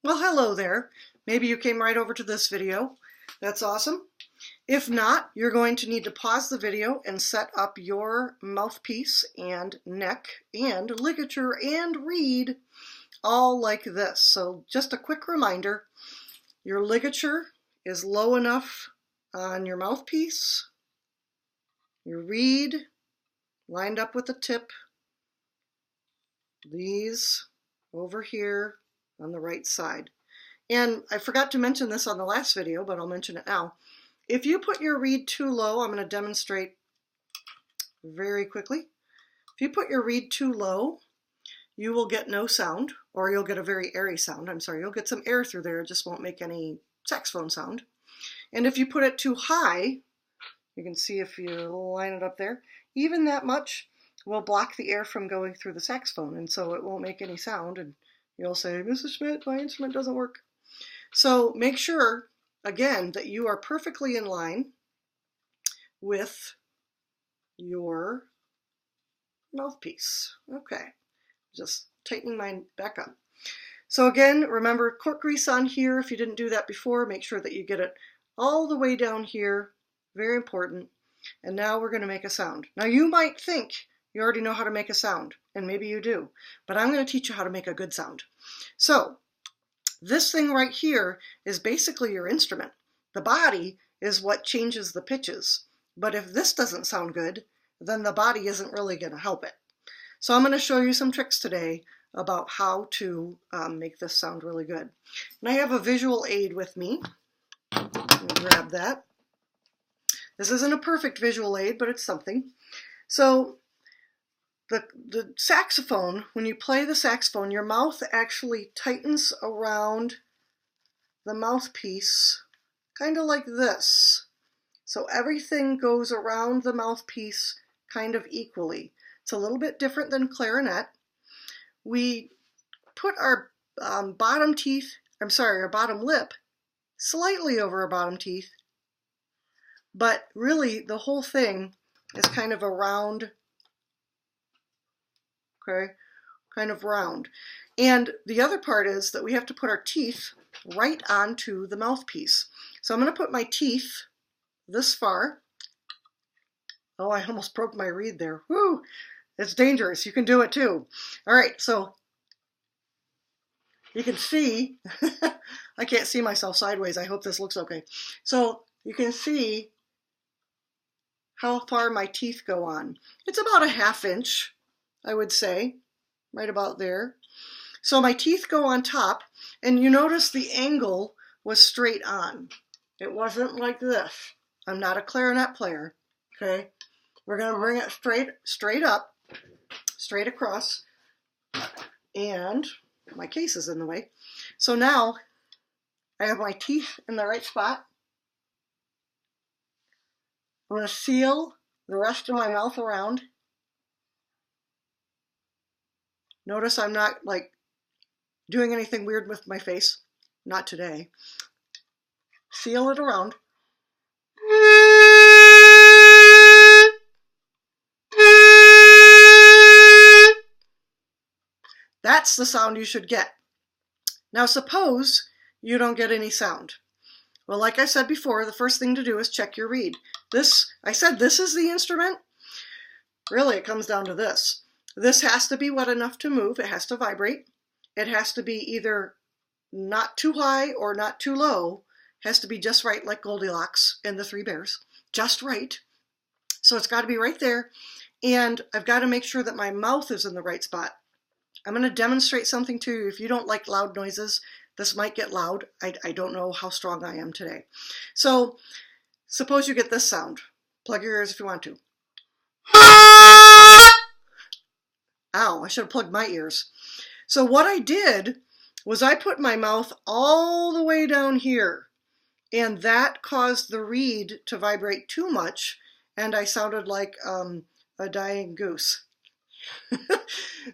Well, hello there. Maybe you came right over to this video. That's awesome. If not, you're going to need to pause the video and set up your mouthpiece and neck and ligature and reed all like this. So just a quick reminder, your ligature is low enough on your mouthpiece, your reed lined up with the tip, these over here on the right side. And I forgot to mention this on the last video, but I'll mention it now. If you put your reed too low, I'm going to demonstrate very quickly. If you put your reed too low, you will get no sound, or you'll get a very airy sound. I'm sorry, you'll get some air through there, it just won't make any saxophone sound. And if you put it too high, you can see if you line it up there, even that much will block the air from going through the saxophone, and so it won't make any sound, and you'll say, Mrs. Schmidt, my instrument doesn't work. So make sure, again, that you are perfectly in line with your mouthpiece. Okay, just tightening mine back up. So again, remember cork grease on here. If you didn't do that before, make sure that you get it all the way down here. Very important. And now we're going to make a sound. Now you might think you already know how to make a sound, and maybe you do, but I'm going to teach you how to make a good sound. So this thing right here is basically your instrument. The body is what changes the pitches. But if this doesn't sound good, then the body isn't really going to help it. So I'm going to show you some tricks today about how to make this sound really good. And I have a visual aid with me. Grab that. This isn't a perfect visual aid, but it's something. So the saxophone, when you play the saxophone, your mouth actually tightens around the mouthpiece, kind of like this. So everything goes around the mouthpiece kind of equally. It's a little bit different than clarinet. We put our bottom lip slightly over our bottom teeth, but really the whole thing is kind of a round, okay, kind of round. And the other part is that we have to put our teeth right onto the mouthpiece. So I'm going to put my teeth this far. Oh, I almost broke my reed there. Woo! It's dangerous. You can do it too. All right, so you can see, I can't see myself sideways. I hope this looks okay. So you can see how far my teeth go on. It's about a ½ inch, I would say, right about there. So my teeth go on top, and you notice the angle was straight on. It wasn't like this. I'm not a clarinet player, okay? We're going to bring it straight up, straight across, and my case is in the way. So now I have my teeth in the right spot. I'm going to seal the rest of my mouth around. Notice I'm not like doing anything weird with my face. Not today. Seal it around. That's the sound you should get. Now suppose you don't get any sound. Well, like I said before, the first thing to do is check your reed. I said this is the instrument. Really, it comes down to this. This has to be wet enough to move. It has to vibrate. It has to be either not too high or not too low. It has to be just right, like Goldilocks and the Three Bears. Just right. So it's got to be right there. And I've got to make sure that my mouth is in the right spot. I'm going to demonstrate something to you. If you don't like loud noises, this might get loud. I don't know how strong I am today. So suppose you get this sound. Plug your ears if you want to. Ow, I should have plugged my ears. So what I did was I put my mouth all the way down here, and that caused the reed to vibrate too much, and I sounded like a dying goose.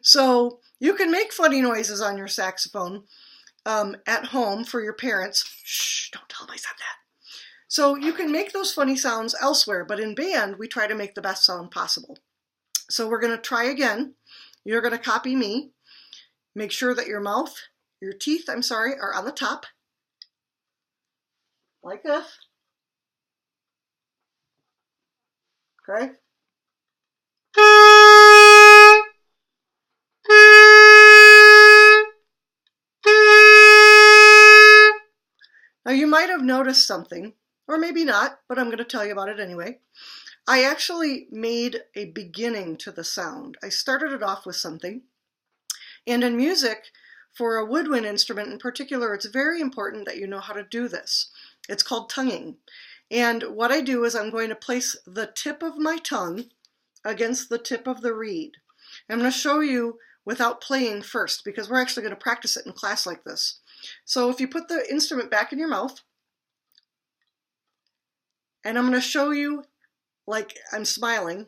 So you can make funny noises on your saxophone at home for your parents. Shh, don't tell them I said that. So you can make those funny sounds elsewhere, but in band, we try to make the best sound possible. So we're going to try again. You're going to copy me. Make sure that your mouth your teeth, I'm sorry, are on the top, like this, okay? Now you might have noticed something, or maybe not, but I'm going to tell you about it anyway. I actually made a beginning to the sound. I started it off with something, and in music, for a woodwind instrument in particular, it's very important that you know how to do this. It's called tonguing. And what I do is I'm going to place the tip of my tongue against the tip of the reed. I'm going to show you without playing first, because we're actually going to practice it in class like this. So if you put the instrument back in your mouth, and I'm going to show you like I'm smiling.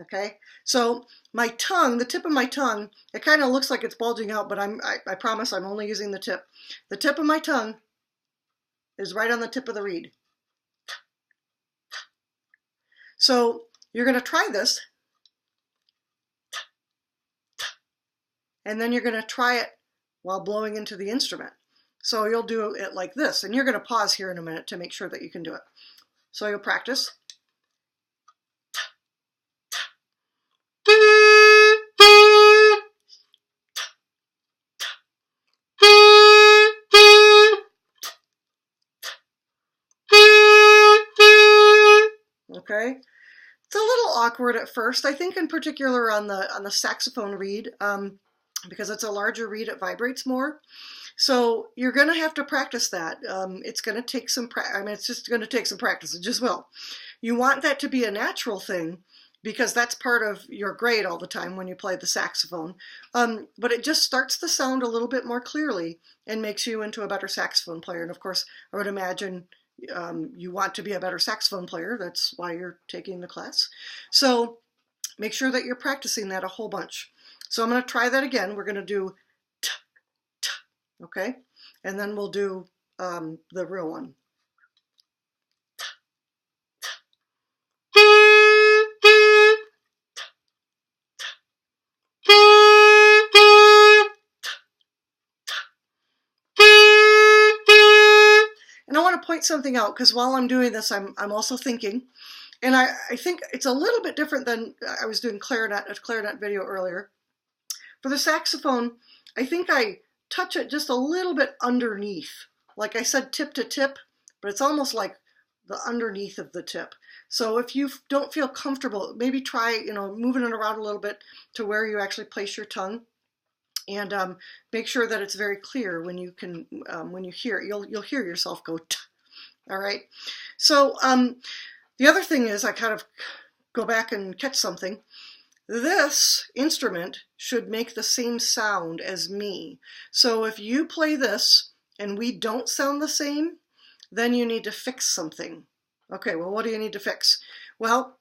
Okay, so my tongue, the tip of my tongue, it kind of looks like it's bulging out, but I promise I'm only using the tip. The tip of my tongue is right on the tip of the reed. So you're going to try this, and then you're going to try it while blowing into the instrument. So you'll do it like this, and you're going to pause here in a minute to make sure that you can do it. So you'll practice. Okay, it's a little awkward at first. I think in particular on the saxophone reed, because it's a larger reed, it vibrates more. So you're going to have to practice that. It's going to take some it's just going to take some practice. It just will. You want that to be a natural thing, because that's part of your grade all the time when you play the saxophone. But it just starts the sound a little bit more clearly and makes you into a better saxophone player. And of course, I would imagine you want to be a better saxophone player. That's why you're taking the class. So make sure that you're practicing that a whole bunch. So I'm going to try that again. We're going to do t, t, okay? And then we'll do the real one. And I want to point something out, because while I'm doing this, I'm also thinking, and I think it's a little bit different than I was doing a clarinet video earlier. For the saxophone, I think I touch it just a little bit underneath. Like I said, tip to tip, but it's almost like the underneath of the tip. So if you don't feel comfortable, maybe try, moving it around a little bit to where you actually place your tongue. And make sure that it's very clear when you can, when you hear it. You'll hear yourself go t. All right. So the other thing is, I kind of go back and catch something. This instrument should make the same sound as me. So if you play this and we don't sound the same, then you need to fix something. Okay. Well, what do you need to fix? Well,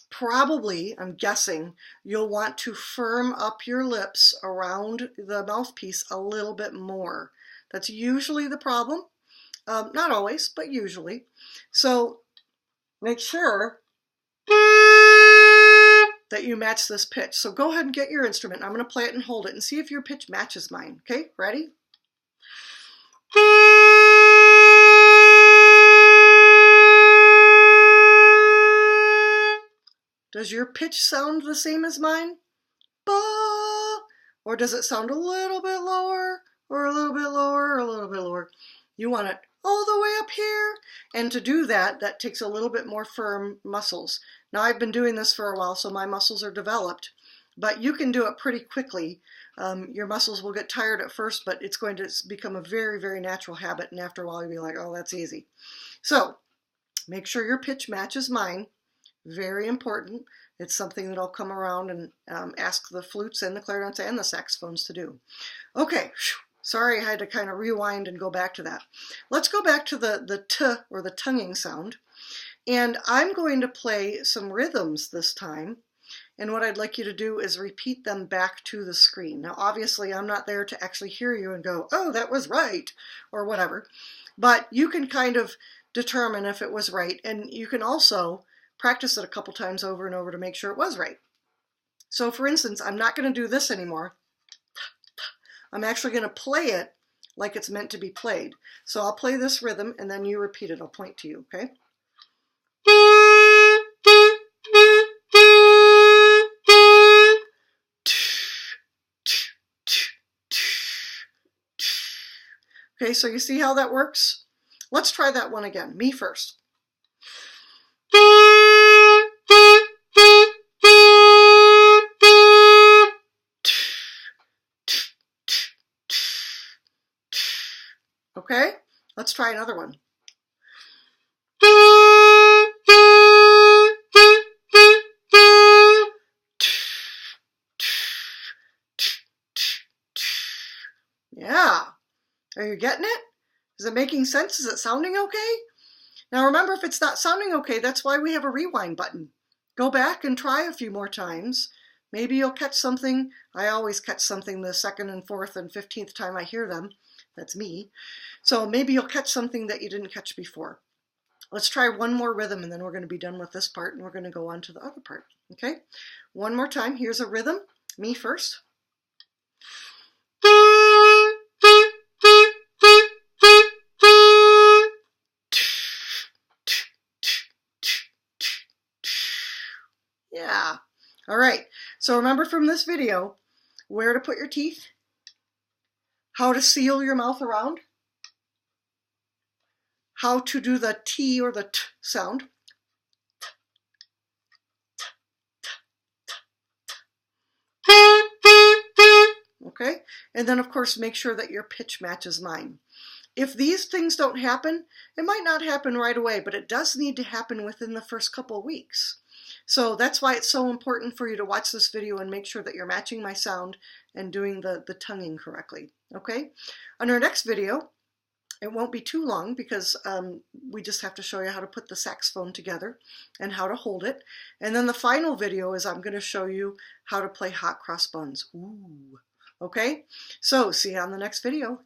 probably, I'm guessing, you'll want to firm up your lips around the mouthpiece a little bit more. That's usually the problem. Not always, but usually. So make sure that you match this pitch. So go ahead and get your instrument. I'm going to play it and hold it and see if your pitch matches mine. Okay, ready? Does your pitch sound the same as mine? Ba! Or does it sound a little bit lower, or a little bit lower, or a little bit lower? You want it all the way up here. And to do that, that takes a little bit more firm muscles. Now, I've been doing this for a while, so my muscles are developed, but you can do it pretty quickly. Your muscles will get tired at first, but it's going to become a very, very natural habit. And after a while, you'll be like, oh, that's easy. So make sure your pitch matches mine. Very important. It's something that I'll come around and ask the flutes and the clarinets and the saxophones to do. Okay, sorry I had to kind of rewind and go back to that. Let's go back to the t, or the tonguing sound. And I'm going to play some rhythms this time. And what I'd like you to do is repeat them back to the screen. Now, obviously, I'm not there to actually hear you and go, oh, that was right, or whatever. But you can kind of determine if it was right. And you can also practice it a couple times over and over to make sure it was right. So for instance, I'm not going to do this anymore. I'm actually going to play it like it's meant to be played. So I'll play this rhythm and then you repeat it. I'll point to you, okay? Okay, so you see how that works? Let's try that one again. Me first. Okay, let's try another one. Yeah. Are you getting it? Is it making sense? Is it sounding okay? Now remember, if it's not sounding okay, that's why we have a rewind button. Go back and try a few more times. Maybe you'll catch something. I always catch something the second and fourth and 15th time I hear them. That's me. So maybe you'll catch something that you didn't catch before. Let's try one more rhythm and then we're going to be done with this part and we're going to go on to the other part. Okay? One more time. Here's a rhythm. Me first. Yeah. All right. So remember from this video where to put your teeth, how to seal your mouth around, how to do the T or the T sound. Okay. And then of course make sure that your pitch matches mine. If these things don't happen, it might not happen right away, but it does need to happen within the first couple of weeks. So that's why it's so important for you to watch this video and make sure that you're matching my sound and doing the tonguing correctly. Okay? On our next video, it won't be too long because we just have to show you how to put the saxophone together and how to hold it. And then the final video is I'm going to show you how to play hot cross buns. Ooh. Okay? So see you on the next video.